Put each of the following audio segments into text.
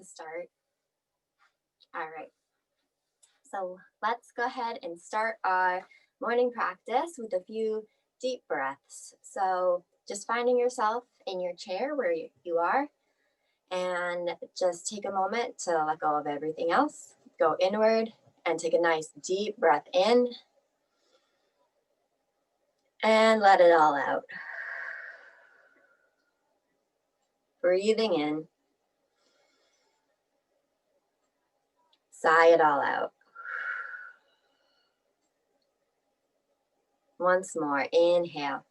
to start. All right, so let's go ahead and start our morning practice with a few deep breaths. So just finding yourself in your chair where you are, and just take a moment to let go of everything else. Go inward and take a nice deep breath in and let it all out. Breathing in, sigh it all out. Once more, inhale.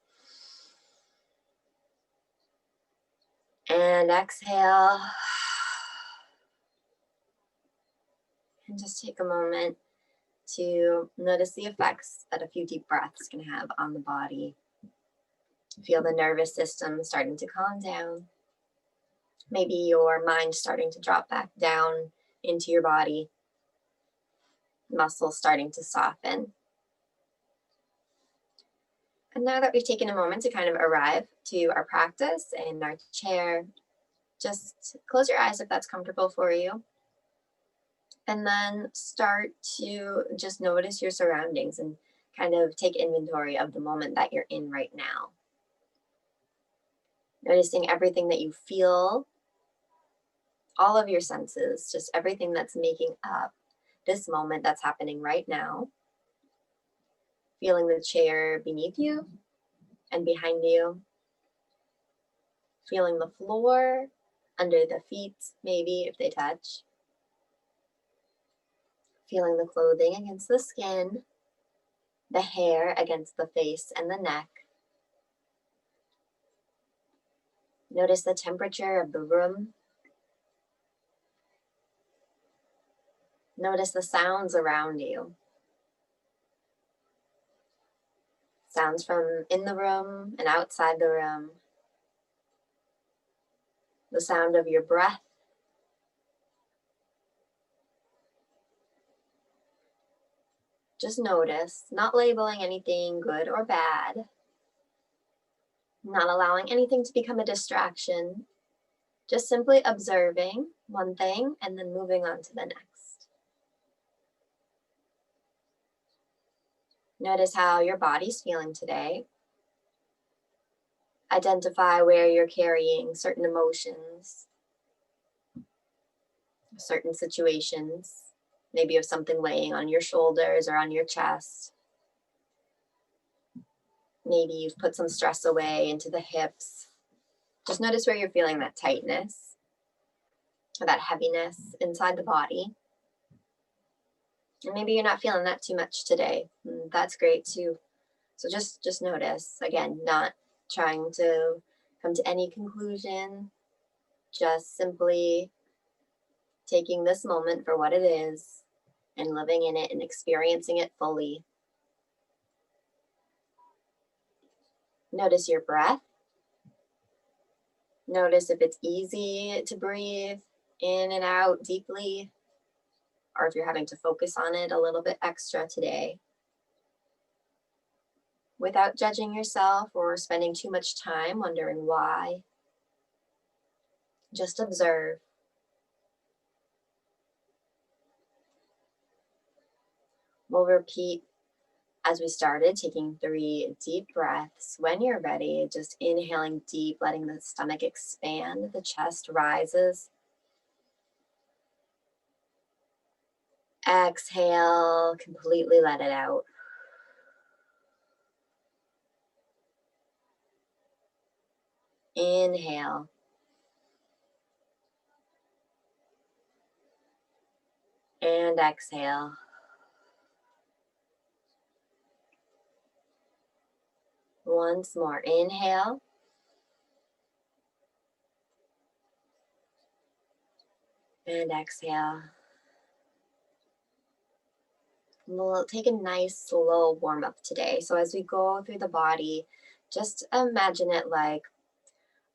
And exhale. And just take a moment to notice the effects that a few deep breaths can have on the body. Feel the nervous system starting to calm down. Maybe your mind starting to drop back down into your body. Muscles starting to soften. And now that we've taken a moment to kind of arrive to our practice in our chair, just close your eyes if that's comfortable for you. And then start to just notice your surroundings and kind of take inventory of the moment that you're in right now. Noticing everything that you feel, all of your senses, just everything that's making up this moment that's happening right now. Feeling the chair beneath you and behind you. Feeling the floor under the feet, maybe if they touch. Feeling the clothing against the skin, the hair against the face and the neck. Notice the temperature of the room. Notice the sounds around you. Sounds from in the room and outside the room. The sound of your breath. Just notice, not labeling anything good or bad. Not allowing anything to become a distraction. Just simply observing one thing and then moving on to the next. Notice how your body's feeling today. Identify where you're carrying certain emotions, certain situations, maybe of something laying on your shoulders or on your chest. Maybe you've put some stress away into the hips. Just notice where you're feeling that tightness or that heaviness inside the body. And maybe you're not feeling that too much today. That's great too. So just notice, again, not trying to come to any conclusion, just simply taking this moment for what it is and living in it and experiencing it fully. Notice your breath. Notice if it's easy to breathe in and out deeply, or if you're having to focus on it a little bit extra today. Without judging yourself or spending too much time wondering why. Just observe. We'll repeat as we started, taking 3 deep breaths. When you're ready, just inhaling deep, letting the stomach expand, the chest rises. Exhale, completely let it out. Inhale. And exhale. Once more, inhale. And exhale. We'll take a nice slow warm up today. So as we go through the body, just imagine it like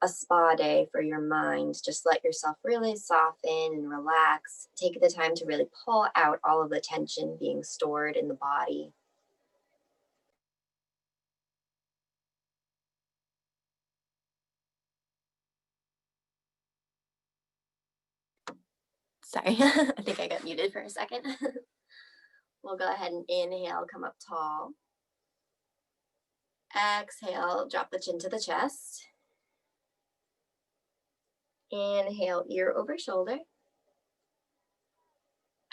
a spa day for your mind. Just let yourself really soften and relax. Take the time to really pull out all of the tension being stored in the body. Sorry, I think I got muted for a second. We'll go ahead and inhale, come up tall. Exhale, drop the chin to the chest. Inhale, ear over shoulder.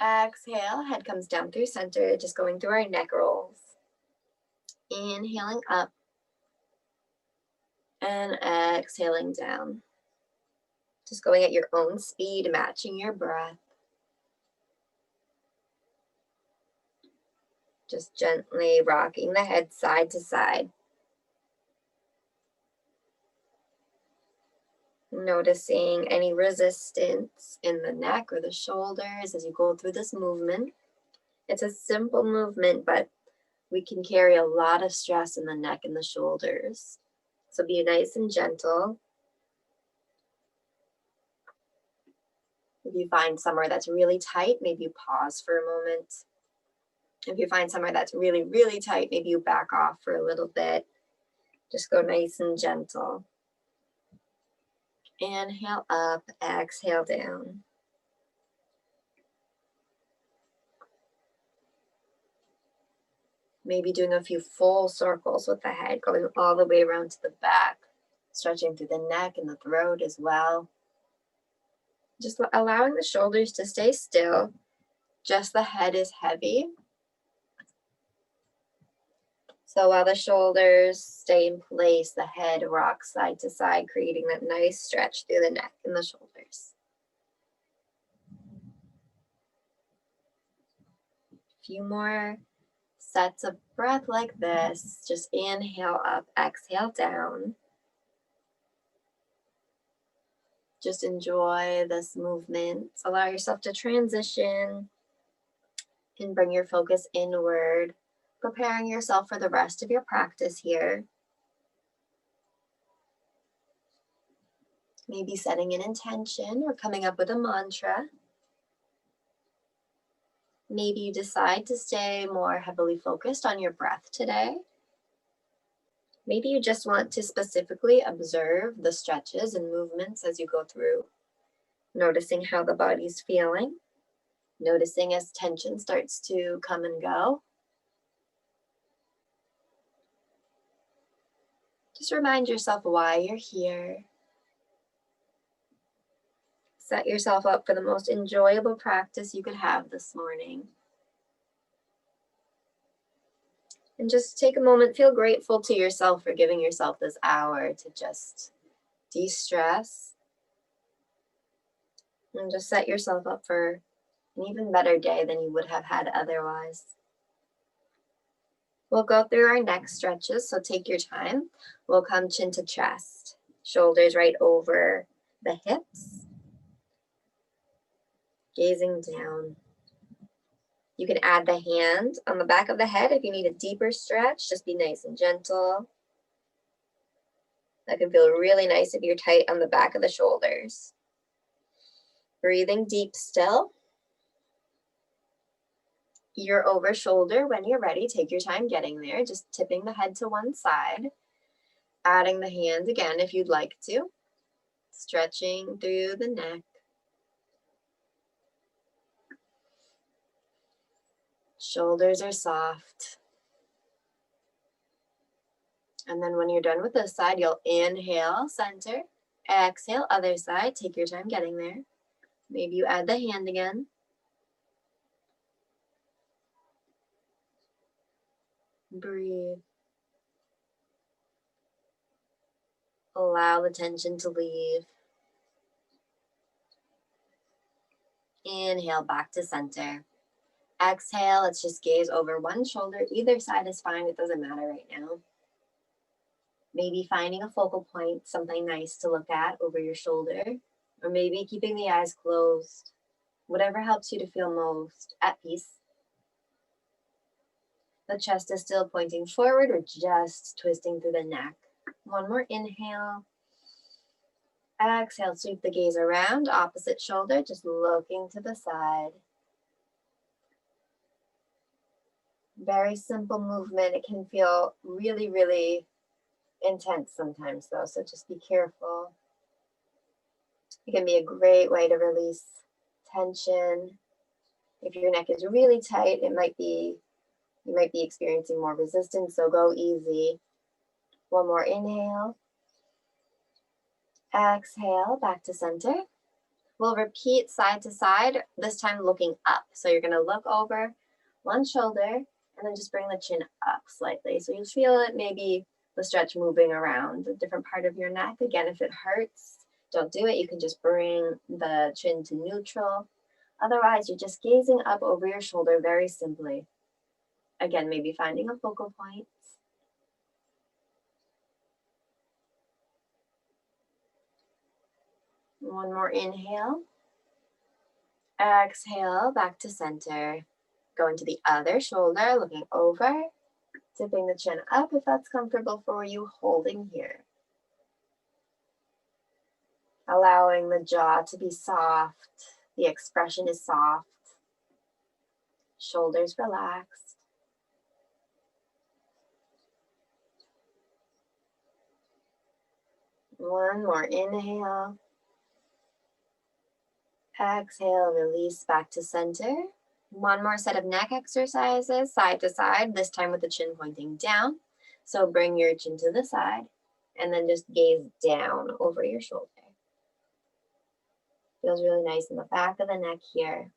Exhale, head comes down through center, just going through our neck rolls. Inhaling up and exhaling down. Just going at your own speed, matching your breath. Just gently rocking the head side to side. Noticing any resistance in the neck or the shoulders as you go through this movement. It's a simple movement, but we can carry a lot of stress in the neck and the shoulders. So be nice and gentle. If you find somewhere that's really tight, maybe you pause for a moment. If you find somewhere that's really, really tight, maybe you back off for a little bit. Just go nice and gentle. Inhale up, exhale down. Maybe doing a few full circles with the head, going all the way around to the back, stretching through the neck and the throat as well. Just allowing the shoulders to stay still. Just the head is heavy. So while the shoulders stay in place, the head rocks side to side, creating that nice stretch through the neck and the shoulders. A few more sets of breath like this. Just inhale up, exhale down. Just enjoy this movement. Allow yourself to transition and bring your focus inward, preparing yourself for the rest of your practice here. Maybe setting an intention or coming up with a mantra. Maybe you decide to stay more heavily focused on your breath today. Maybe you just want to specifically observe the stretches and movements as you go through, noticing how the body's feeling, noticing as tension starts to come and go. Just remind yourself why you're here. Set yourself up for the most enjoyable practice you could have this morning. And just take a moment, feel grateful to yourself for giving yourself this hour to just de-stress. And just set yourself up for an even better day than you would have had otherwise. We'll go through our neck stretches, so take your time. We'll come chin to chest, shoulders right over the hips, gazing down. You can add the hand on the back of the head if you need a deeper stretch. Just be nice and gentle. That can feel really nice if you're tight on the back of the shoulders. Breathing deep still. Ear over shoulder when you're ready. Take your time getting there. Just tipping the head to one side. Adding the hand again if you'd like to. Stretching through the neck. Shoulders are soft. And then when you're done with this side, you'll inhale, center. Exhale, other side. Take your time getting there. Maybe you add the hand again. Breathe. Allow the tension to leave. Inhale, back to center. Exhale, let's just gaze over one shoulder. Either side is fine, it doesn't matter right now. Maybe finding a focal point, something nice to look at over your shoulder, or maybe keeping the eyes closed. Whatever helps you to feel most at peace. The chest is still pointing forward. We're just twisting through the neck. One more inhale. Exhale, sweep the gaze around, opposite shoulder, just looking to the side. Very simple movement. It can feel really, really intense sometimes though, so just be careful. It can be a great way to release tension. If your neck is really tight, you might be experiencing more resistance, so go easy. One more inhale. Exhale, back to center. We'll repeat side to side, this time looking up. So you're gonna look over one shoulder and then just bring the chin up slightly. So you'll feel it, maybe the stretch moving around a different part of your neck. Again, if it hurts, don't do it. You can just bring the chin to neutral. Otherwise, you're just gazing up over your shoulder very simply. Again, maybe finding a focal point. One more inhale. Exhale, back to center. Going to the other shoulder, looking over, tipping the chin up if that's comfortable for you, holding here. Allowing the jaw to be soft, the expression is soft, shoulders relaxed. One more inhale. Exhale, release back to center. One more set of neck exercises, side to side, this time with the chin pointing down. So bring your chin to the side and then just gaze down over your shoulder. Feels really nice in the back of the neck here.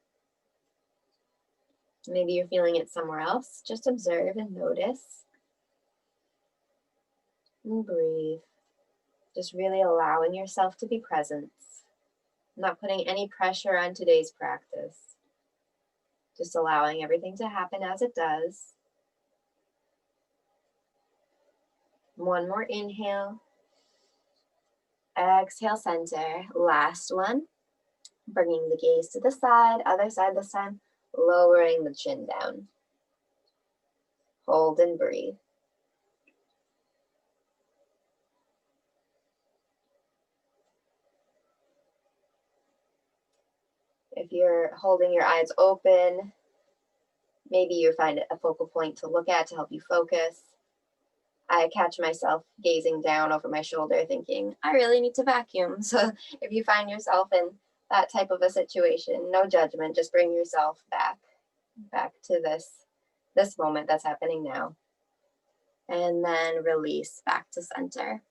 Maybe you're feeling it somewhere else. Just observe and notice. And breathe. Just really allowing yourself to be present. Not putting any pressure on today's practice. Just allowing everything to happen as it does. One more inhale. Exhale, center. Last one. Bringing the gaze to the side, other side this time, lowering the chin down. Hold and breathe. If you're holding your eyes open, maybe you find a focal point to look at to help you focus. I catch myself gazing down over my shoulder thinking, I really need to vacuum. So if you find yourself in that type of a situation, no judgment, just bring yourself back to this moment that's happening now. And then release back to center.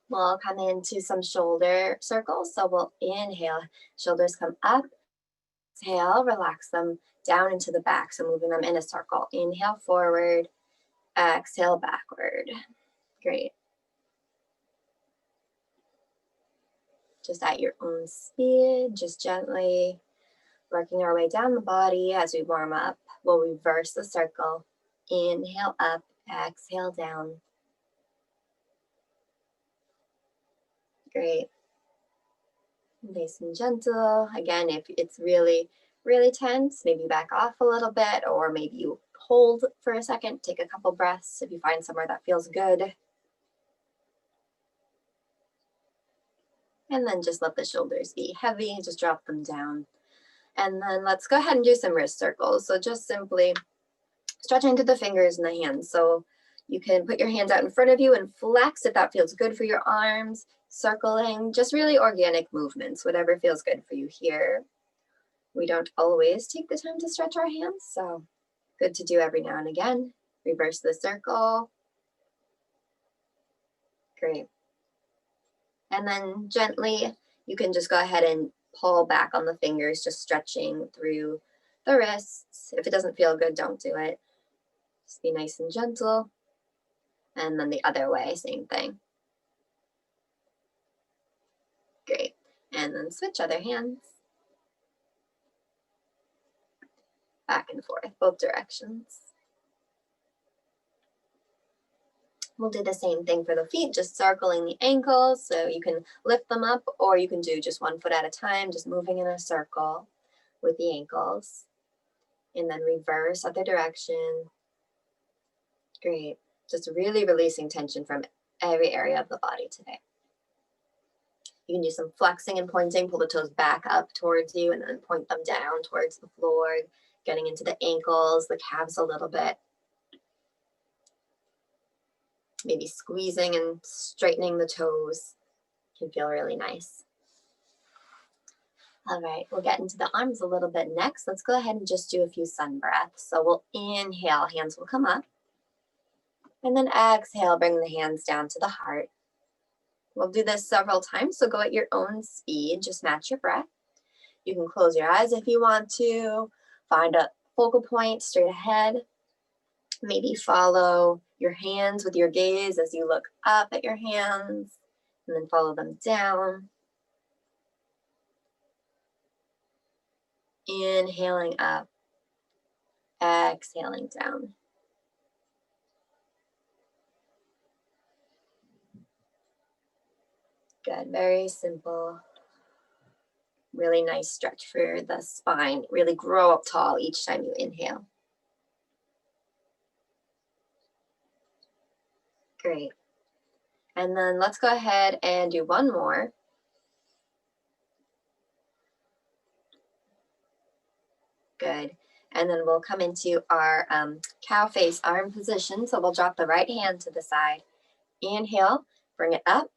We'll come into some shoulder circles. So we'll inhale, shoulders come up. Exhale, relax them down into the back. So moving them in a circle. Inhale forward, exhale backward. Great. Just at your own speed, just gently working our way down the body as we warm up. We'll reverse the circle. Inhale up, exhale down. Great. Nice and gentle. Again, if it's really, really tense, maybe back off a little bit, or maybe you hold for a second, take a couple breaths if you find somewhere that feels good. And then just let the shoulders be heavy, just drop them down. And then let's go ahead and do some wrist circles. So just simply stretch into the fingers and the hands. So you can put your hands out in front of you and flex if that feels good for your arms, circling, just really organic movements, whatever feels good for you here. We don't always take the time to stretch our hands, so good to do every now and again. Reverse the circle. Great. And then gently, you can just go ahead and pull back on the fingers, just stretching through the wrists. If it doesn't feel good, don't do it. Just be nice and gentle. And then the other way, same thing. Great. And then switch other hands. Back and forth, both directions. We'll do the same thing for the feet, just circling the ankles. So you can lift them up, or you can do just one foot at a time, just moving in a circle with the ankles. And then reverse other direction. Great. Just really releasing tension from every area of the body today. You can do some flexing and pointing, pull the toes back up towards you and then point them down towards the floor, getting into the ankles, the calves a little bit. Maybe squeezing and straightening the toes can feel really nice. All right, we'll get into the arms a little bit next. Let's go ahead and just do a few sun breaths. So we'll inhale, hands will come up. And then exhale, bring the hands down to the heart. We'll do this several times, so go at your own speed, just match your breath. You can close your eyes if you want to, find a focal point straight ahead. Maybe follow your hands with your gaze as you look up at your hands, and then follow them down. Inhaling up, exhaling down. Good, very simple. Really nice stretch for the spine. Really grow up tall each time you inhale. Great. And then let's go ahead and do one more. Good. And then we'll come into our cow face arm position. So we'll drop the right hand to the side. Inhale, bring it up.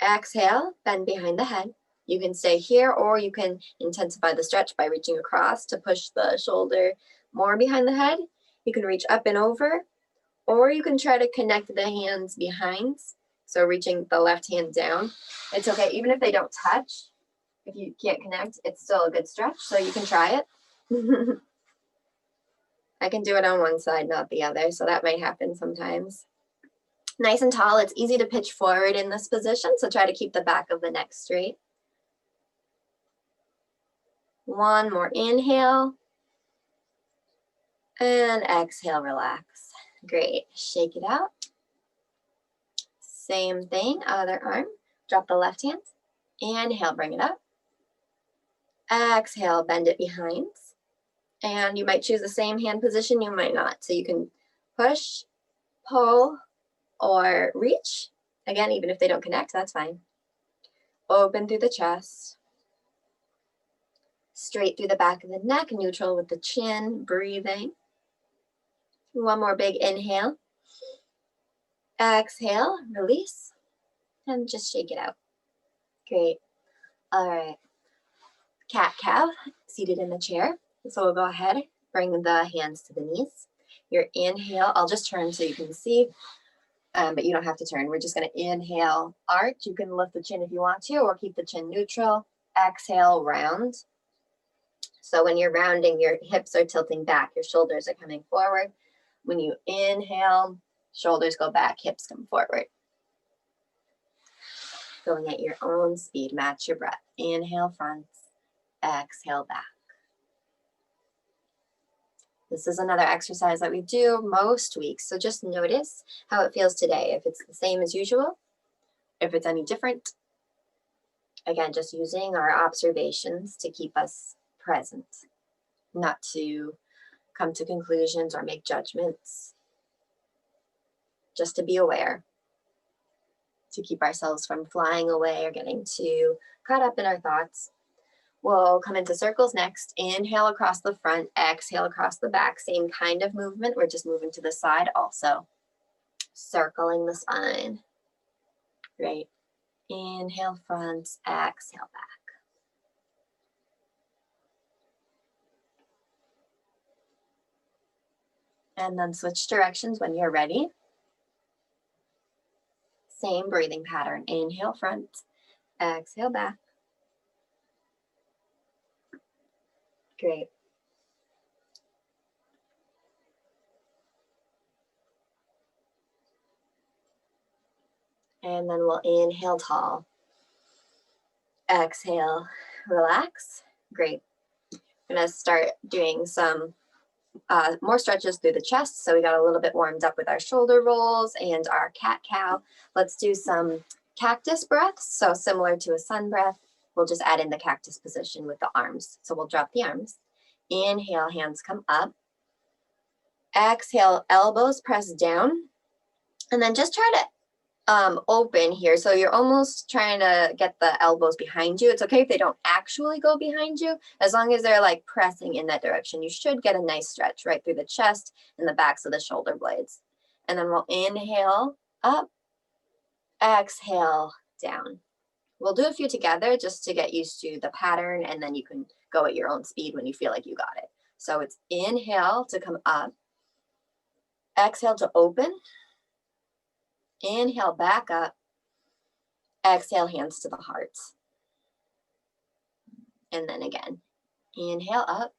Exhale, bend behind the head. You can stay here, or you can intensify the stretch by reaching across to push the shoulder more behind the head. You can reach up and over, or you can try to connect the hands behind. So reaching the left hand down. It's okay, even if they don't touch, if you can't connect, it's still a good stretch, so you can try it. I can do it on one side, not the other, so that might happen sometimes. Nice and tall, it's easy to pitch forward in this position, so try to keep the back of the neck straight. One more inhale. And exhale, relax. Great, shake it out. Same thing, other arm. Drop the left hand. Inhale, bring it up. Exhale, bend it behind. And you might choose the same hand position, you might not. So you can push, pull, or reach. Again, even if they don't connect, that's fine. Open through the chest. Straight through the back of the neck, neutral with the chin, breathing. One more big inhale. Exhale, release, and just shake it out. Great. All right. Cat-cow, seated in the chair. So we'll go ahead, bring the hands to the knees. Your inhale, I'll just turn so you can see, but you don't have to turn. We're just going to inhale, arch. You can lift the chin if you want to, or keep the chin neutral. Exhale, round. So when you're rounding, your hips are tilting back, your shoulders are coming forward. When you inhale, shoulders go back, hips come forward. Going at your own speed, match your breath. Inhale, front, exhale, back. This is another exercise that we do most weeks, so just notice how it feels today. If it's the same as usual, if it's any different. Again, just using our observations to keep us present, not to come to conclusions or make judgments. Just to be aware, to keep ourselves from flying away or getting too caught up in our thoughts. We'll come into circles next. Inhale across the front, exhale across the back. Same kind of movement. We're just moving to the side also. Circling the spine. Great. Inhale front, exhale back. And then switch directions when you're ready. Same breathing pattern. Inhale front, exhale back. Great. And then we'll inhale tall. Exhale, relax. Great. I'm going to start doing some more stretches through the chest. So we got a little bit warmed up with our shoulder rolls and our cat-cow. Let's do some cactus breaths. So similar to a sun breath, we'll just add in the cactus position with the arms. So we'll drop the arms. Inhale, hands come up. Exhale, elbows press down. And then just try to open here. So you're almost trying to get the elbows behind you. It's okay if they don't actually go behind you, as long as they're like pressing in that direction. You should get a nice stretch right through the chest and the backs of the shoulder blades. And then we'll inhale up, exhale down. We'll do a few together just to get used to the pattern, and then you can go at your own speed when you feel like you got it. So it's inhale to come up, exhale to open, inhale back up, exhale hands to the heart. And then again, inhale up,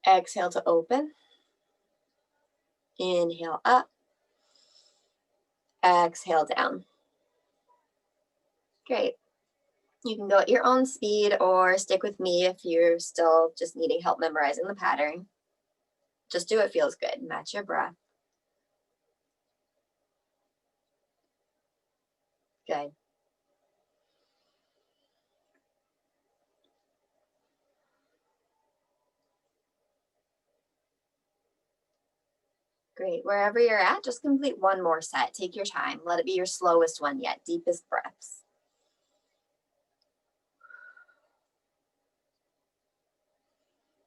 exhale to open, inhale up, exhale down. Great. You can go at your own speed or stick with me if you're still just needing help memorizing the pattern. Just do what feels good. Match your breath. Good. Great. Wherever you're at, just complete one more set. Take your time. Let it be your slowest one yet. Deepest breaths.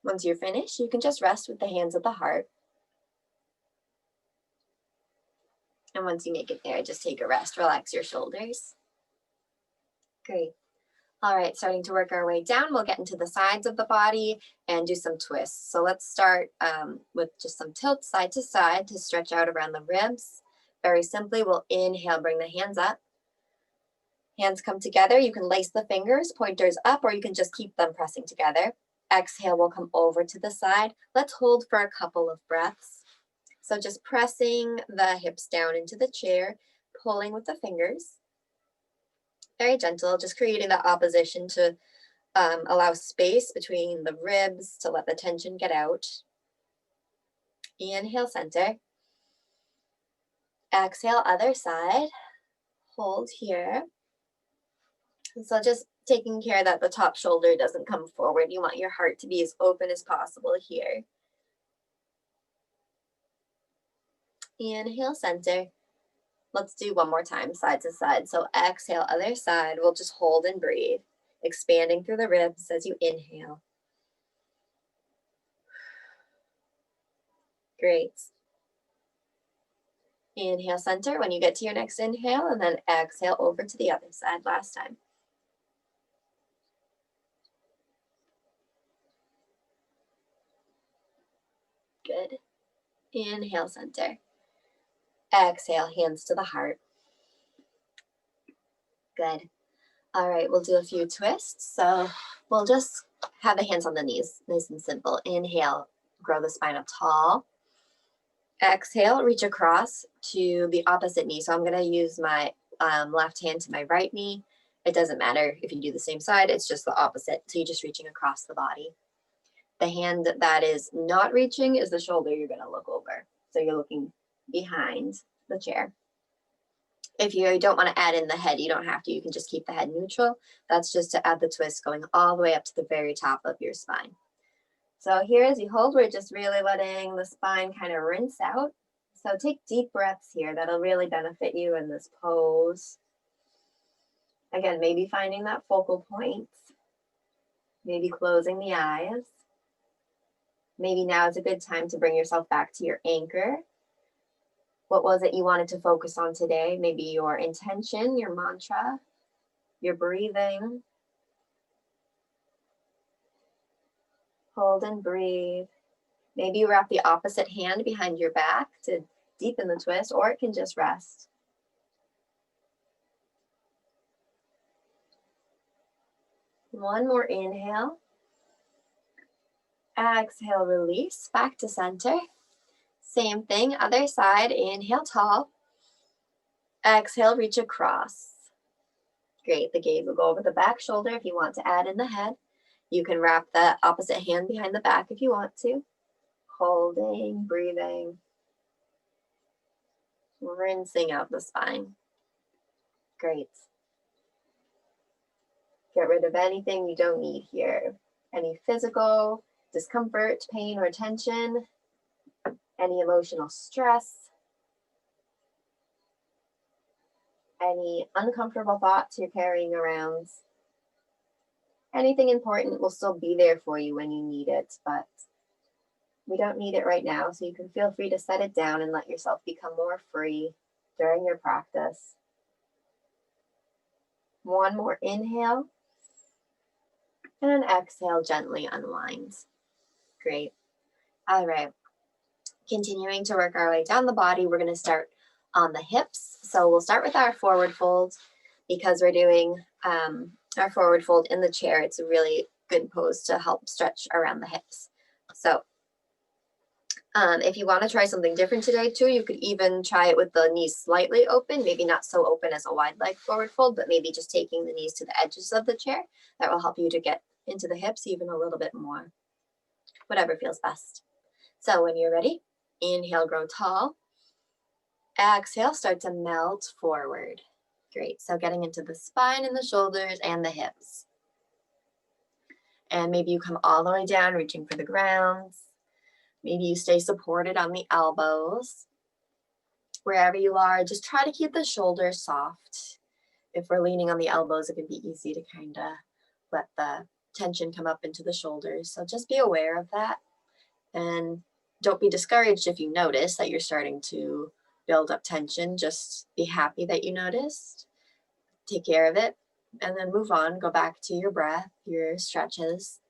Once you're finished, you can just rest with the hands at the heart. And once you make it there, just take a rest. Relax your shoulders. Great. All right, starting to work our way down, we'll get into the sides of the body and do some twists. So let's start with just some tilt side to side to stretch out around the ribs. Very simply, we'll inhale, bring the hands up. Hands come together. You can lace the fingers, pointers up, or you can just keep them pressing together. Exhale, we'll come over to the side. Let's hold for a couple of breaths. So just pressing the hips down into the chair, pulling with the fingers. Very gentle, just creating the opposition to allow space between the ribs to let the tension get out. Inhale, center. Exhale, other side. Hold here. So just taking care that the top shoulder doesn't come forward. You want your heart to be as open as possible here. Inhale, center. Let's do one more time, side to side. So exhale, other side. We'll just hold and breathe, expanding through the ribs as you inhale. Great. Inhale, center when you get to your next inhale, and then exhale over to the other side last time. Good. Inhale, center. Exhale, hands to the heart. Good. All right, we'll do a few twists. So we'll just have the hands on the knees, nice and simple. Inhale, grow the spine up tall. Exhale, reach across to the opposite knee. So I'm gonna use my left hand to my right knee. It doesn't matter if you do the same side, it's just the opposite. So you're just reaching across the body. The hand that is not reaching is the shoulder you're gonna look over. So you're looking behind the chair. If you don't want to add in the head, you don't have to. You can just keep the head neutral. That's just to add the twist going all the way up to the very top of your spine. So here as you hold, we're just really letting the spine kind of rinse out. So take deep breaths here. That'll really benefit you in this pose. Again, maybe finding that focal point. Maybe closing the eyes. Maybe now is a good time to bring yourself back to your anchor. What was it you wanted to focus on today? Maybe your intention, your mantra, your breathing. Hold and breathe. Maybe you wrap the opposite hand behind your back to deepen the twist, or it can just rest. One more inhale. Exhale, release, back to center. Same thing, other side. Inhale, tall. Exhale, reach across. Great, the gaze will go over the back shoulder if you want to add in the head. You can wrap the opposite hand behind the back if you want to. Holding, breathing. Rinsing out the spine. Great. Get rid of anything you don't need here. Any physical discomfort, pain, or tension. Any emotional stress. Any uncomfortable thoughts you're carrying around. Anything important will still be there for you when you need it, but we don't need it right now, so you can feel free to set it down and let yourself become more free during your practice. One more inhale. And then exhale, gently unwind. Great. All right. Continuing to work our way down the body, we're going to start on the hips. So we'll start with our forward fold because we're doing our forward fold in the chair. It's a really good pose to help stretch around the hips. So if you want to try something different today too, you could even try it with the knees slightly open, maybe not so open as a wide leg forward fold, but maybe just taking the knees to the edges of the chair. That will help you to get into the hips even a little bit more, whatever feels best. So when you're ready, inhale, grow tall. Exhale, start to melt forward. Great, so getting into the spine and the shoulders and the hips. And maybe you come all the way down, reaching for the ground. Maybe you stay supported on the elbows. Wherever you are, just try to keep the shoulders soft. If we're leaning on the elbows, it can be easy to kind of let the tension come up into the shoulders. So just be aware of that. And don't be discouraged if you notice that you're starting to build up tension. Just be happy that you noticed. Take care of it. And then move on. Go back to your breath, your stretches.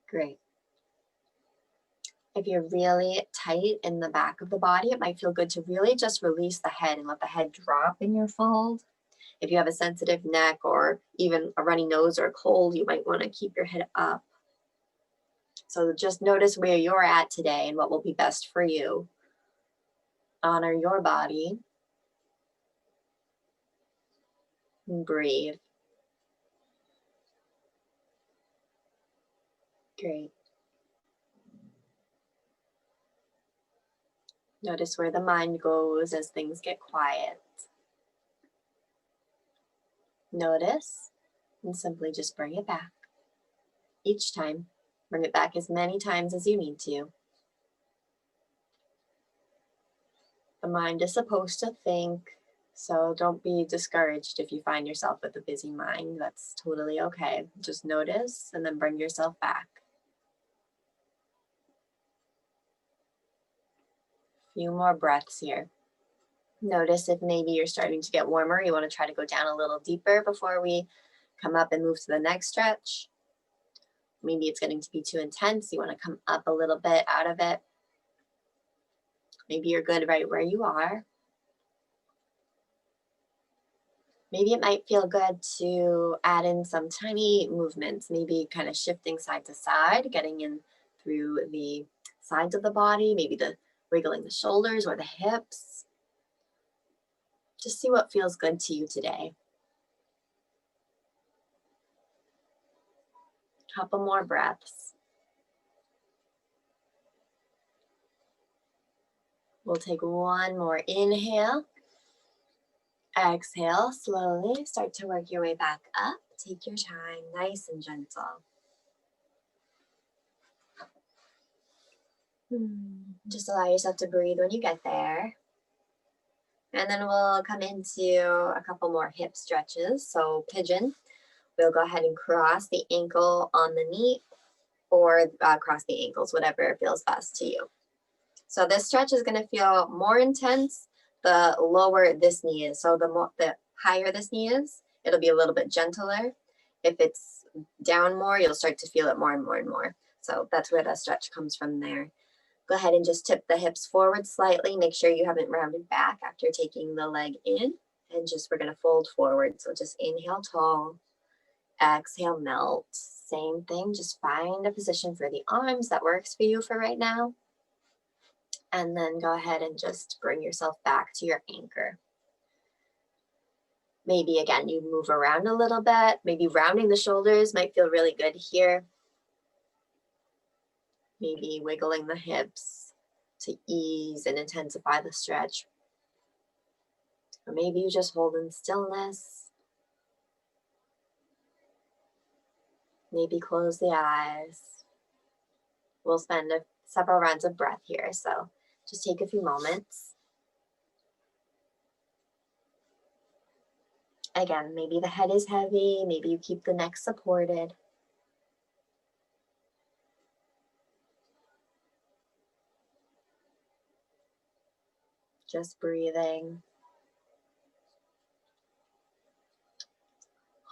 Great. If you're really tight in the back of the body, it might feel good to really just release the head and let the head drop in your fold. If you have a sensitive neck or even a runny nose or a cold, you might want to keep your head up. So just notice where you're at today and what will be best for you. Honor your body. And breathe. Great. Notice where the mind goes as things get quiet. Notice and simply just bring it back. Each time, bring it back as many times as you need to. The mind is supposed to think, so don't be discouraged if you find yourself with a busy mind. That's totally okay. Just notice and then bring yourself back. Few more breaths here. Notice if maybe you're starting to get warmer. You want to try to go down a little deeper before we come up and move to the next stretch. Maybe it's getting to be too intense. You want to come up a little bit out of it. Maybe you're good right where you are. Maybe it might feel good to add in some tiny movements, maybe kind of shifting side to side, getting in through the sides of the body, maybe the wiggling the shoulders or the hips. Just see what feels good to you today. Couple more breaths. We'll take one more inhale. Exhale, slowly start to work your way back up. Take your time, nice and gentle. Just allow yourself to breathe when you get there. And then we'll come into a couple more hip stretches. So pigeon, we'll go ahead and cross the ankle on the knee or cross the ankles, whatever feels best to you. So this stretch is going to feel more intense the lower this knee is. So the higher this knee is, it'll be a little bit gentler. If it's down more, you'll start to feel it more and more and more. So that's where the stretch comes from there. Go ahead and just tip the hips forward slightly. Make sure you haven't rounded back after taking the leg in. And just we're going to fold forward. So just inhale tall, exhale melt. Same thing, just find a position for the arms that works for you for right now. And then go ahead and just bring yourself back to your anchor. Maybe again, you move around a little bit. Maybe rounding the shoulders might feel really good here. Maybe wiggling the hips to ease and intensify the stretch. Or maybe you just hold in stillness. Maybe close the eyes. We'll spend several rounds of breath here, so just take a few moments. Again, maybe the head is heavy, maybe you keep the neck supported. Just breathing.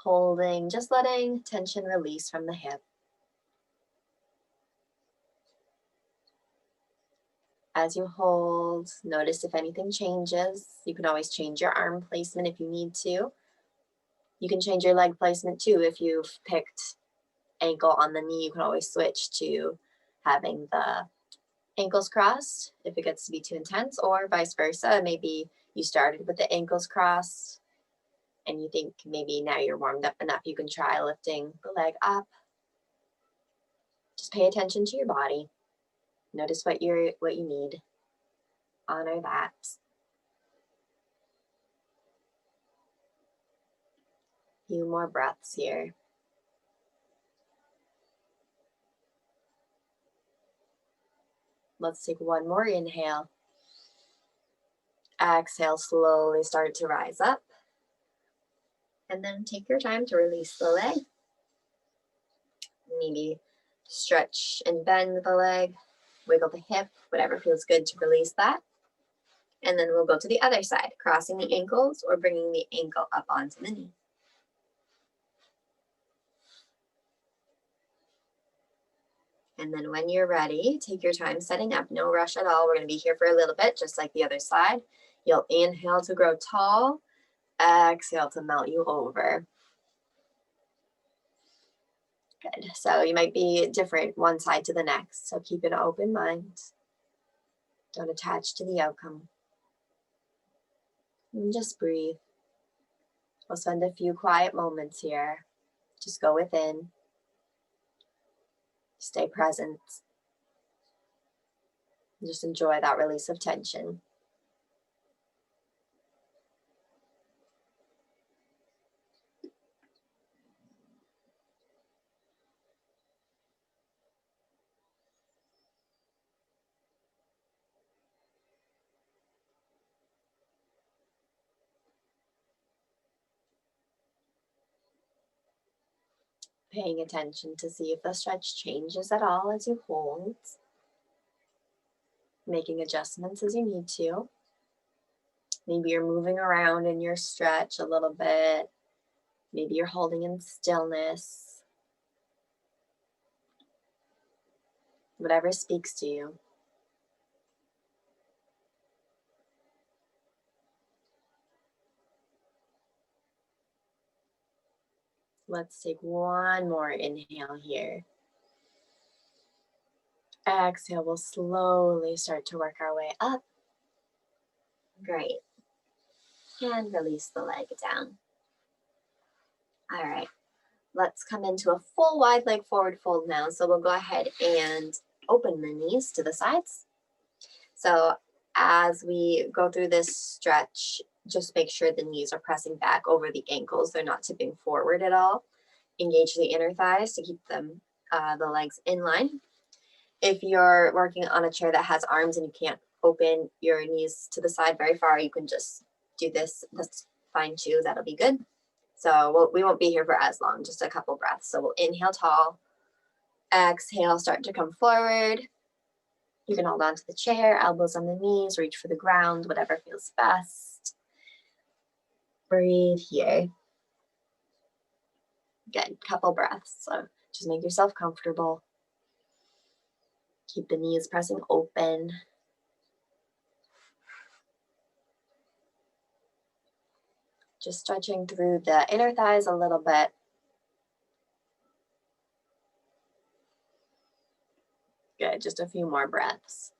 Holding, just letting tension release from the hip. As you hold, notice if anything changes. You can always change your arm placement if you need to. You can change your leg placement too. If you've picked ankle on the knee, you can always switch to having the ankles crossed if it gets to be too intense, or vice versa. Maybe you started with the ankles crossed and you think maybe now you're warmed up enough, you can try lifting the leg up. Just pay attention to your body. Notice what you need. Honor that. Few more breaths here. Let's take one more inhale. Exhale, slowly start to rise up. And then take your time to release the leg. Maybe stretch and bend the leg, wiggle the hip, whatever feels good to release that. And then we'll go to the other side, crossing the ankles or bringing the ankle up onto the knee. And then when you're ready, take your time setting up. No rush at all. We're going to be here for a little bit, just like the other side. You'll inhale to grow tall. Exhale to melt you over. Good. So you might be different one side to the next. So keep an open mind. Don't attach to the outcome. And just breathe. We'll spend a few quiet moments here. Just go within. Stay present. Just enjoy that release of tension. Paying attention to see if the stretch changes at all as you hold. Making adjustments as you need to. Maybe you're moving around in your stretch a little bit. Maybe you're holding in stillness. Whatever speaks to you. Let's take one more inhale here. Exhale, we'll slowly start to work our way up. Great. And release the leg down. All right. Let's come into a full wide leg forward fold now. So we'll go ahead and open the knees to the sides. So as we go through this stretch, just make sure the knees are pressing back over the ankles. They're not tipping forward at all. Engage the inner thighs to keep them, the legs in line. If you're working on a chair that has arms and you can't open your knees to the side very far, you can just do this. That's fine too. That'll be good. So we won't be here for as long, just a couple breaths. So we'll inhale tall. Exhale, start to come forward. You can hold on to the chair, elbows on the knees, reach for the ground, whatever feels best. Breathe here. Good, couple breaths. So just make yourself comfortable. Keep the knees pressing open. Just stretching through the inner thighs a little bit. Good, just a few more breaths.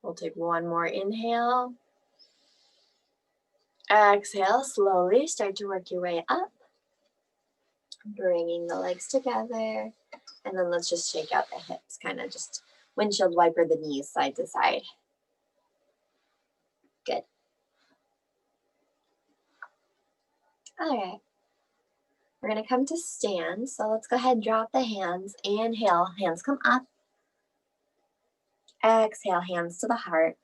We'll take one more inhale. Exhale, slowly start to work your way up. Bringing the legs together. And then let's just shake out the hips, kind of just windshield wiper the knees side to side. Good. All right. We're going to come to stand. So let's go ahead and drop the hands. Inhale, hands come up. Exhale, hands to the heart.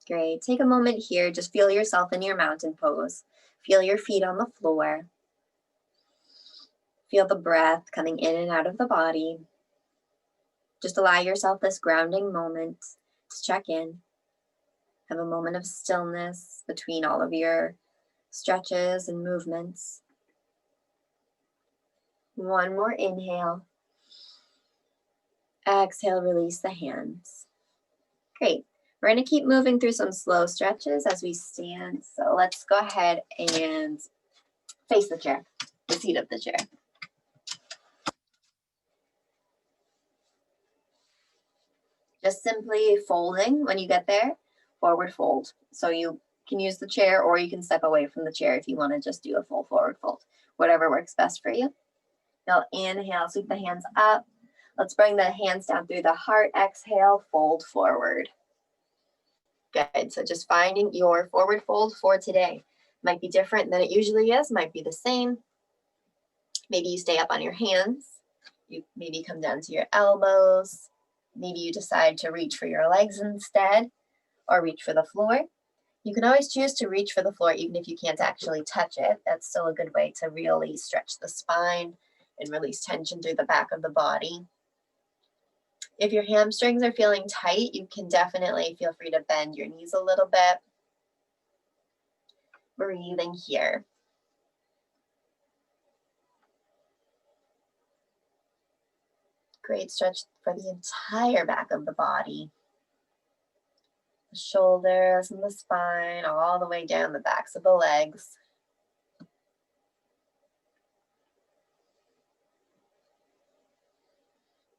Great. Take a moment here. Just feel yourself in your mountain pose. Feel your feet on the floor. Feel the breath coming in and out of the body. Just allow yourself this grounding moment to check in. Have a moment of stillness between all of your stretches and movements. One more inhale. Exhale, release the hands. Great. We're going to keep moving through some slow stretches as we stand. So let's go ahead and face the chair, the seat of the chair. Just simply folding when you get there, forward fold. So you can use the chair or you can step away from the chair if you want to just do a full forward fold, whatever works best for you. Now inhale, sweep the hands up. Let's bring the hands down through the heart. Exhale, fold forward. Good, so just finding your forward fold for today. Might be different than it usually is, might be the same. Maybe you stay up on your hands. You maybe come down to your elbows. Maybe you decide to reach for your legs instead, or reach for the floor. You can always choose to reach for the floor even if you can't actually touch it. That's still a good way to really stretch the spine and release tension through the back of the body. If your hamstrings are feeling tight, you can definitely feel free to bend your knees a little bit. Breathing here. Great stretch for the entire back of the body. The shoulders and the spine, all the way down the backs of the legs.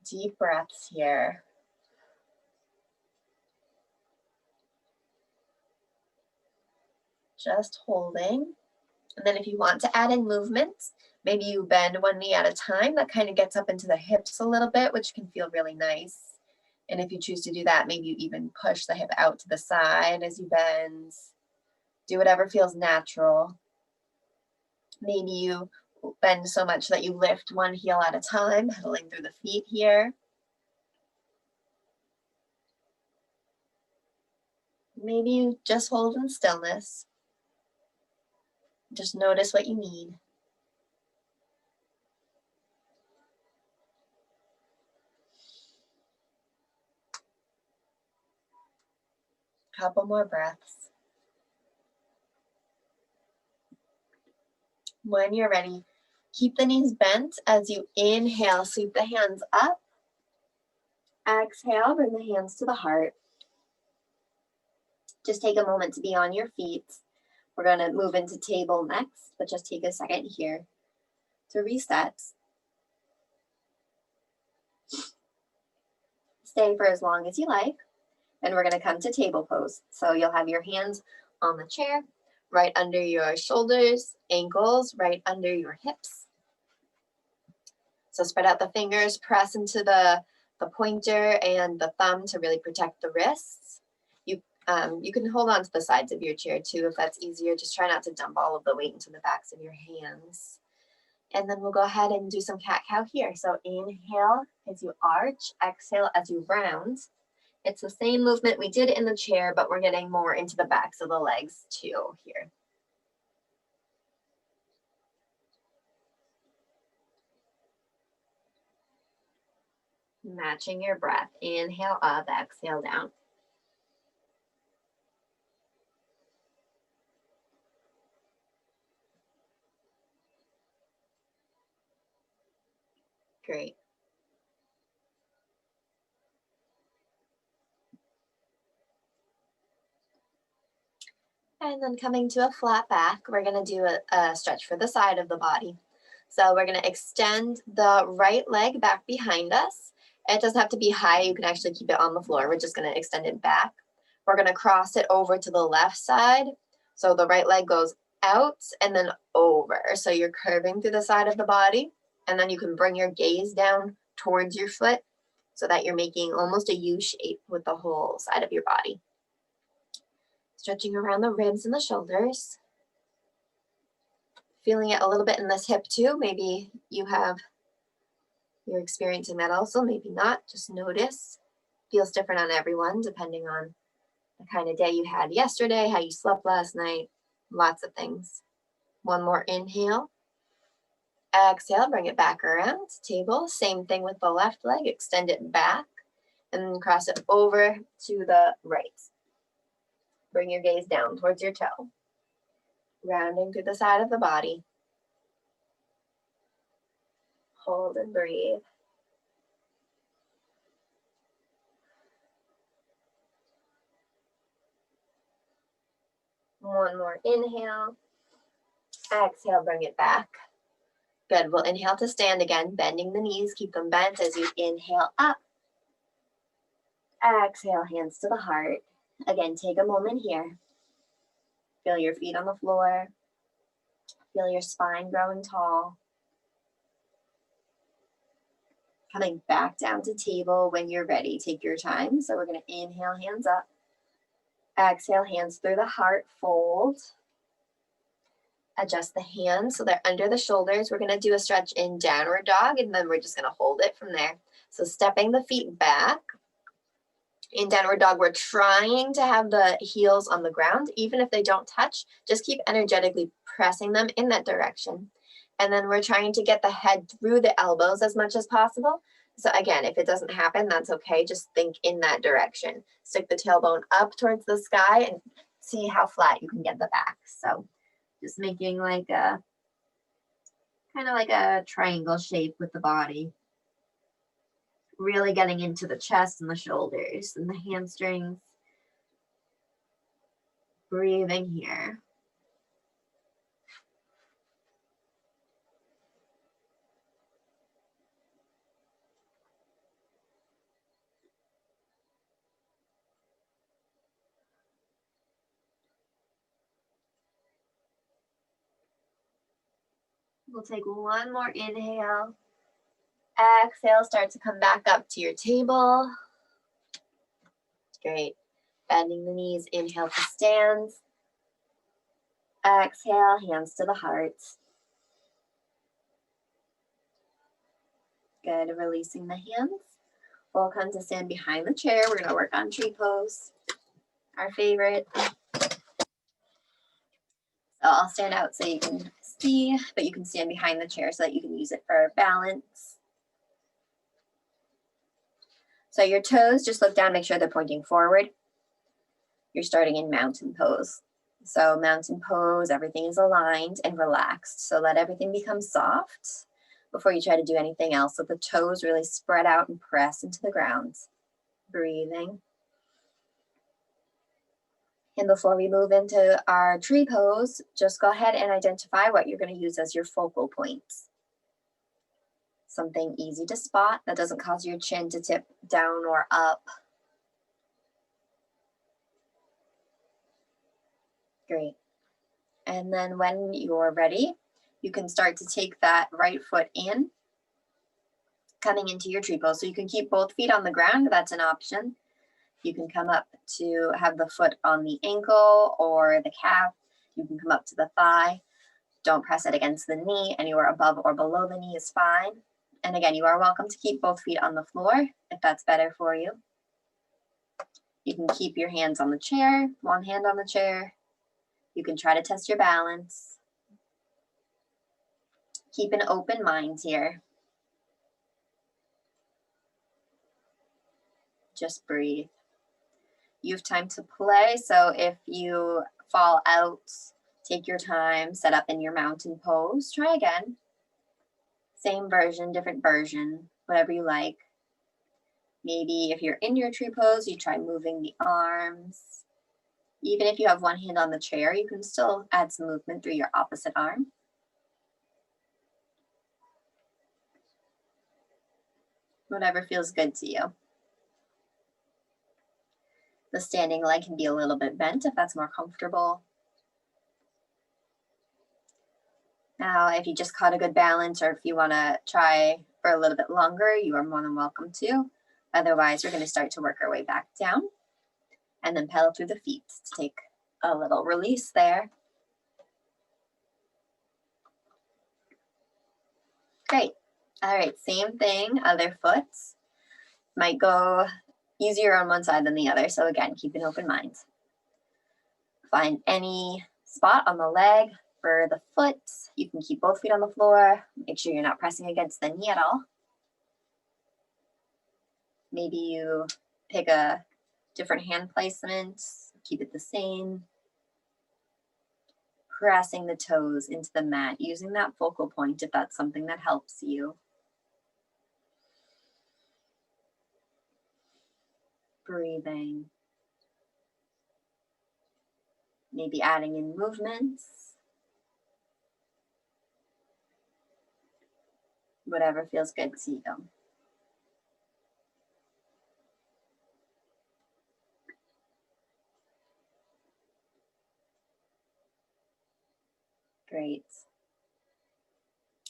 Deep breaths here. Just holding. And then if you want to add in movements, maybe you bend one knee at a time. That kind of gets up into the hips a little bit, which can feel really nice. And if you choose to do that, maybe you even push the hip out to the side as you bend. Do whatever feels natural. Maybe you bend so much that you lift one heel at a time, pedaling through the feet here. Maybe you just hold in stillness. Just notice what you need. Couple more breaths. When you're ready, keep the knees bent as you inhale, sweep the hands up. Exhale, bring the hands to the heart. Just take a moment to be on your feet. We're going to move into table next, but just take a second here to reset. Stay for as long as you like, and we're going to come to table pose. So you'll have your hands on the chair, right under your shoulders, ankles right under your hips. So spread out the fingers, press into the pointer and the thumb to really protect the wrists. You can hold on to the sides of your chair too if that's easier. Just try not to dump all of the weight into the backs of your hands. And then we'll go ahead and do some cat-cow here. So inhale as you arch, exhale as you round. It's the same movement we did in the chair, but we're getting more into the backs of the legs too here. Matching your breath. Inhale up, exhale down. Great. And then coming to a flat back, we're going to do a stretch for the side of the body. So we're going to extend the right leg back behind us. It doesn't have to be high. You can actually keep it on the floor. We're just going to extend it back. We're going to cross it over to the left side. So the right leg goes out and then over. So you're curving through the side of the body. And then you can bring your gaze down towards your foot so that you're making almost a U shape with the whole side of your body. Stretching around the ribs and the shoulders. Feeling it a little bit in this hip too. Maybe you're experiencing that also, maybe not. Just notice. Feels different on everyone depending on the kind of day you had yesterday, how you slept last night, lots of things. One more inhale. Exhale, bring it back around, table. Same thing with the left leg, extend it back. and then cross it over to the right. Bring your gaze down towards your toe. Rounding through the side of the body. Hold and breathe. One more inhale. Exhale, bring it back. Good. We'll inhale to stand again, bending the knees. Keep them bent as you inhale up. Exhale, hands to the heart. Again, take a moment here. Feel your feet on the floor. Feel your spine growing tall. Coming back down to table when you're ready. Take your time. So we're going to inhale, hands up. Exhale, hands through the heart, fold. Adjust the hands so they're under the shoulders. We're going to do a stretch in downward dog, and then we're just going to hold it from there. So stepping the feet back. In downward dog, we're trying to have the heels on the ground. Even if they don't touch, just keep energetically pressing them in that direction. And then we're trying to get the head through the elbows as much as possible. So again, if it doesn't happen, that's okay. Just think in that direction. Stick the tailbone up towards the sky and see how flat you can get the back. So just making like a, kind of like a triangle shape with the body. Really getting into the chest and the shoulders and the hamstrings. Breathing here. We'll take one more inhale. Exhale, start to come back up to your table. Great. Bending the knees, inhale to stand. Exhale, hands to the heart. Good, releasing the hands. We'll come to stand behind the chair. We're gonna work on tree pose, our favorite. So I'll stand out so you can see, but you can stand behind the chair so that you can use it for balance. So your toes, just look down, make sure they're pointing forward. You're starting in mountain pose. So mountain pose, everything is aligned and relaxed. So let everything become soft before you try to do anything else. So the toes really spread out and press into the ground. Breathing. And before we move into our tree pose, just go ahead and identify what you're going to use as your focal points. Something easy to spot that doesn't cause your chin to tip down or up. Great. And then when you're ready, you can start to take that right foot in, coming into your tree pose. So you can keep both feet on the ground, that's an option. You can come up to have the foot on the ankle or the calf. You can come up to the thigh. Don't press it against the knee. Anywhere above or below the knee is fine. And again, you are welcome to keep both feet on the floor if that's better for you. You can keep your hands on the chair, one hand on the chair. You can try to test your balance. Keep an open mind here. Just breathe. You have time to play, so if you fall out, take your time, set up in your mountain pose. Try again. Same version, different version, whatever you like. Maybe if you're in your tree pose, you try moving the arms. Even if you have one hand on the chair, you can still add some movement through your opposite arm. Whatever feels good to you. The standing leg can be a little bit bent if that's more comfortable. Now, if you just caught a good balance or if you want to try for a little bit longer, you are more than welcome to. Otherwise, we're going to start to work our way back down and then pedal through the feet to take a little release there. Great. All right, same thing, other foot. Might go easier on one side than the other. So again, keep an open mind. Find any spot on the leg for the foot. You can keep both feet on the floor. Make sure you're not pressing against the knee at all. Maybe you pick a different hand placement, keep it the same. Pressing the toes into the mat, using that focal point if that's something that helps you. Breathing. Maybe adding in movements. Whatever feels good to you. Great.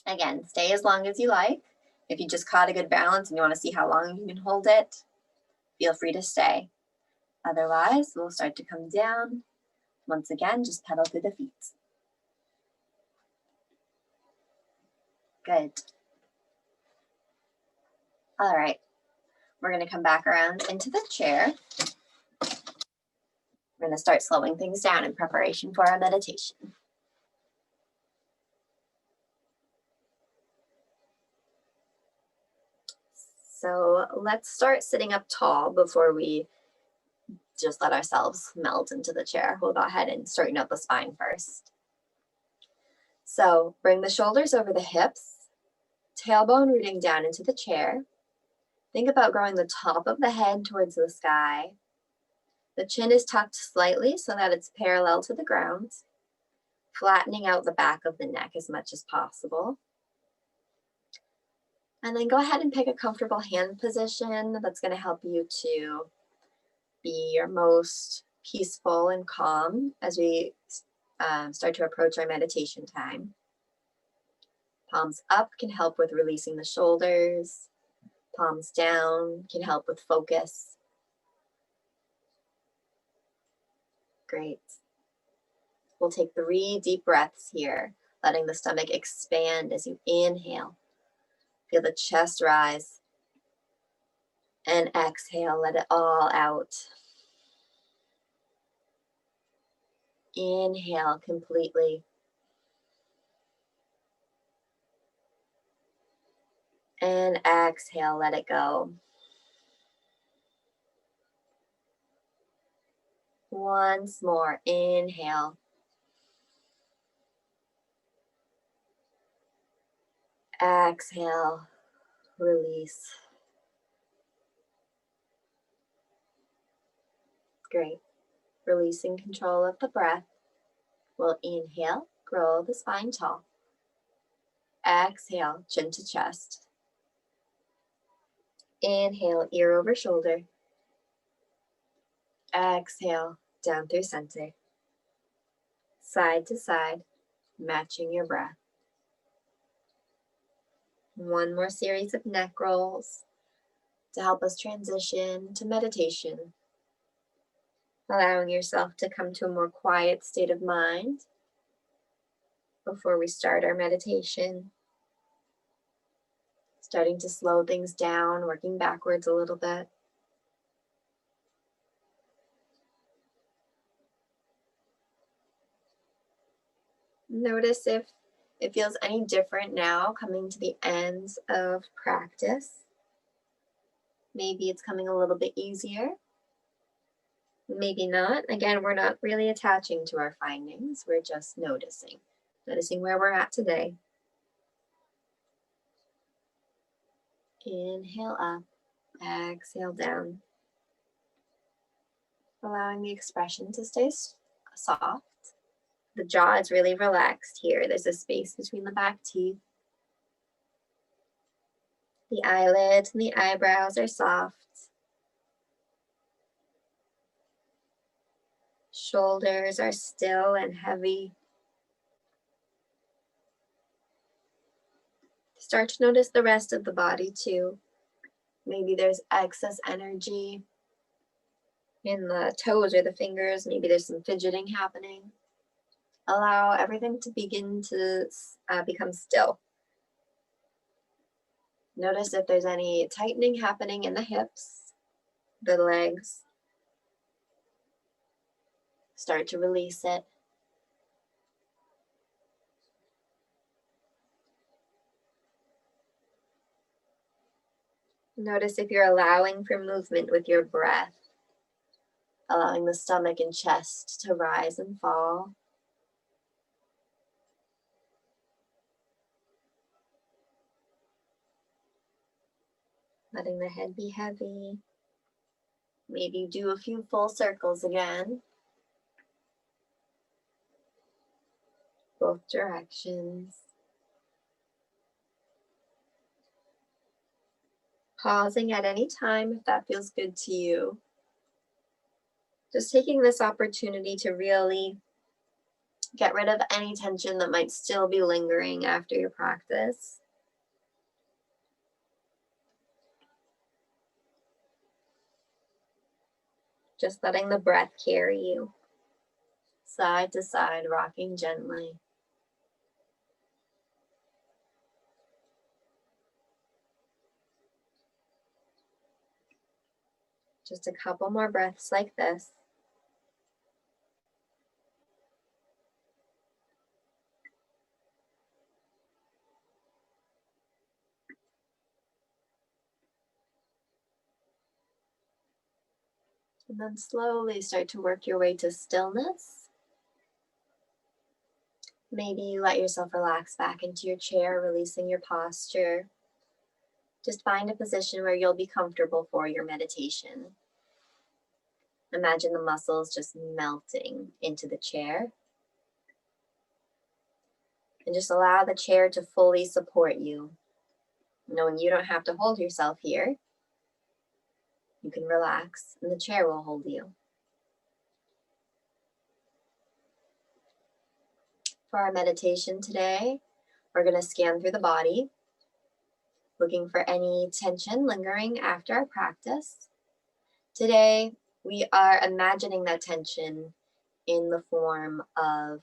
Again, stay as long as you like. If you just caught a good balance and you want to see how long you can hold it, feel free to stay. Otherwise, we'll start to come down. Once again, just pedal through the feet. Good. All right, we're going to come back around into the chair. We're going to start slowing things down in preparation for our meditation. So let's start sitting up tall before we just let ourselves melt into the chair. We'll go ahead and straighten out the spine first. So bring the shoulders over the hips, tailbone rooting down into the chair. Think about growing the top of the head towards the sky. The chin is tucked slightly so that it's parallel to the ground, flattening out the back of the neck as much as possible. And then go ahead and pick a comfortable hand position that's going to help you to be your most peaceful and calm as we start to approach our meditation time. Palms up can help with releasing the shoulders. Palms down can help with focus. Great. We'll take 3 deep breaths here, letting the stomach expand as you inhale. Feel the chest rise. And exhale, let it all out. Inhale completely. And exhale, let it go. Once more, inhale. Exhale, release. Great. Releasing control of the breath. We'll inhale, grow the spine tall. Exhale, chin to chest. Inhale, ear over shoulder. Exhale, down through center. Side to side, matching your breath. One more series of neck rolls to help us transition to meditation. Allowing yourself to come to a more quiet state of mind before we start our meditation. Starting to slow things down, working backwards a little bit. Notice if it feels any different now coming to the end of practice. Maybe it's coming a little bit easier. Maybe not. Again, we're not really attaching to our findings. We're just noticing. Noticing where we're at today. Inhale up, exhale down. Allowing the expression to stay soft. The jaw is really relaxed here. There's a space between the back teeth. The eyelids and the eyebrows are soft. Shoulders are still and heavy. Start to notice the rest of the body too. Maybe there's excess energy in the toes or the fingers. Maybe there's some fidgeting happening. Allow everything to begin to become still. Notice if there's any tightening happening in the hips, the legs. Start to release it. Notice if you're allowing for movement with your breath, allowing the stomach and chest to rise and fall. Letting the head be heavy. Maybe do a few full circles again. Both directions. Pausing at any time if that feels good to you. Just taking this opportunity to really get rid of any tension that might still be lingering after your practice. Just letting the breath carry you, side to side, rocking gently. Just a couple more breaths like this. And then slowly start to work your way to stillness. Maybe you let yourself relax back into your chair, releasing your posture. Just find a position where you'll be comfortable for your meditation. Imagine the muscles just melting into the chair. And just allow the chair to fully support you, knowing you don't have to hold yourself here. You can relax and the chair will hold you. For our meditation today, we're going to scan through the body, looking for any tension lingering after our practice. Today, we are imagining that tension in the form of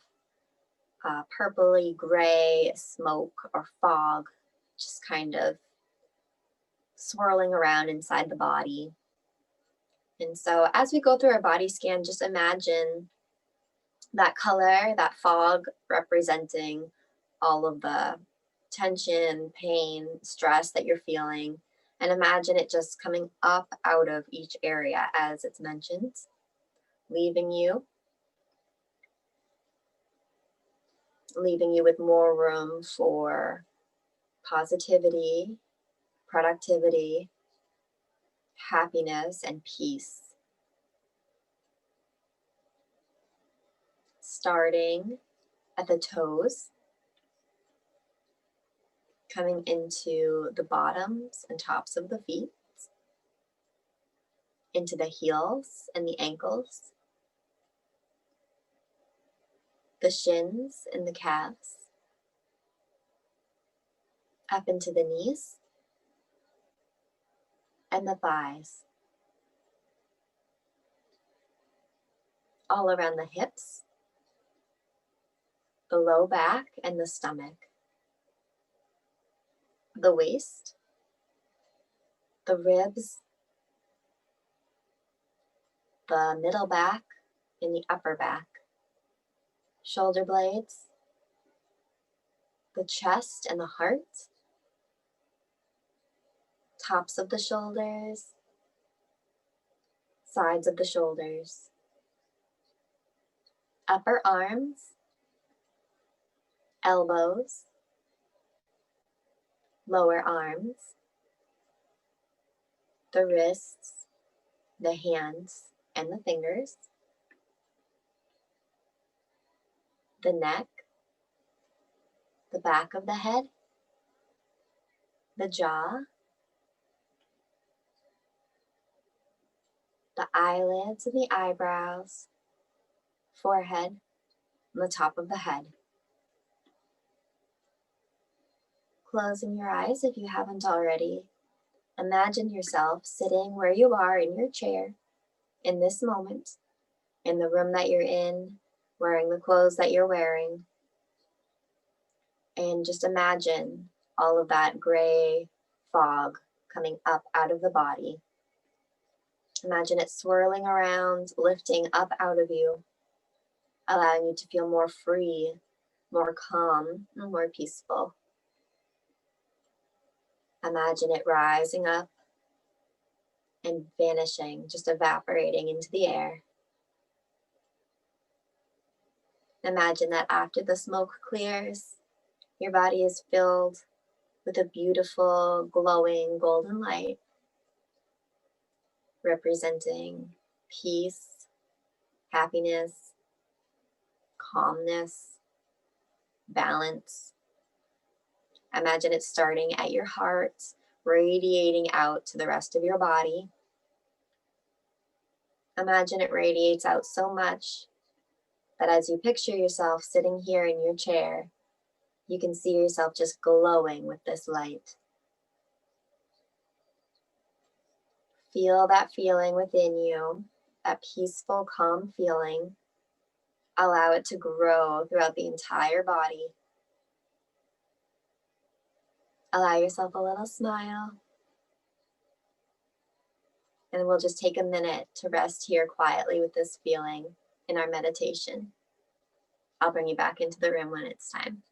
purpley gray smoke or fog, just kind of swirling around inside the body. And so as we go through our body scan, just imagine that color, that fog, representing all of the tension, pain, stress that you're feeling, and imagine it just coming up out of each area as it's mentioned, leaving you with more room for positivity, productivity, happiness, and peace. Starting at the toes, coming into the bottoms and tops of the feet, into the heels and the ankles, the shins and the calves, up into the knees and the thighs, all around the hips, the low back and the stomach, the waist, the ribs, the middle back and the upper back, shoulder blades, the chest and the heart, tops of the shoulders, sides of the shoulders, upper arms, elbows, lower arms, the wrists, the hands and the fingers, the neck, the back of the head, the jaw, the eyelids and the eyebrows, forehead, and the top of the head. Closing your eyes if you haven't already. Imagine yourself sitting where you are in your chair in this moment, in the room that you're in, wearing the clothes that you're wearing. And just imagine all of that gray fog coming up out of the body. Imagine it swirling around, lifting up out of you, allowing you to feel more free, more calm, and more peaceful. Imagine it rising up and vanishing, just evaporating into the air. Imagine that after the smoke clears, your body is filled with a beautiful, glowing golden light representing peace, happiness, calmness, balance. Imagine it starting at your heart, radiating out to the rest of your body. Imagine it radiates out so much that as you picture yourself sitting here in your chair, you can see yourself just glowing with this light. Feel that feeling within you, that peaceful, calm feeling. Allow it to grow throughout the entire body. Allow yourself a little smile. And we'll just take a minute to rest here quietly with this feeling in our meditation. I'll bring you back into the room when it's time.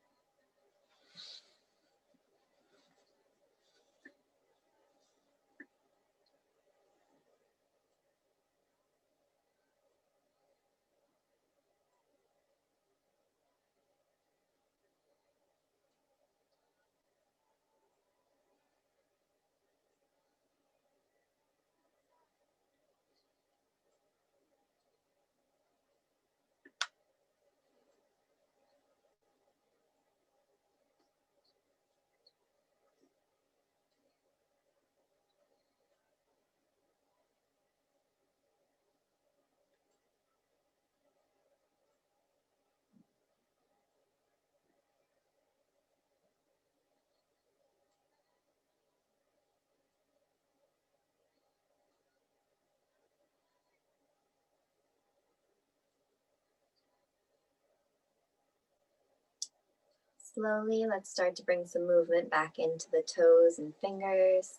Slowly, let's start to bring some movement back into the toes and fingers.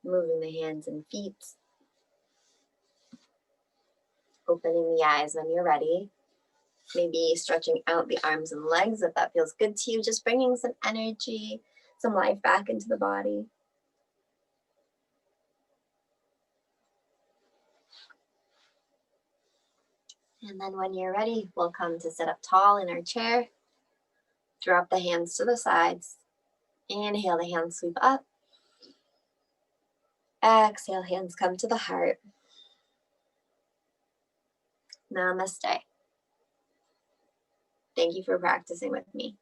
Moving the hands and feet. Opening the eyes when you're ready. Maybe stretching out the arms and legs if that feels good to you. Just bringing some energy, some life back into the body. And then when you're ready, we'll come to sit up tall in our chair. Drop the hands to the sides. Inhale, the hands sweep up. Exhale, hands come to the heart. Namaste. Thank you for practicing with me.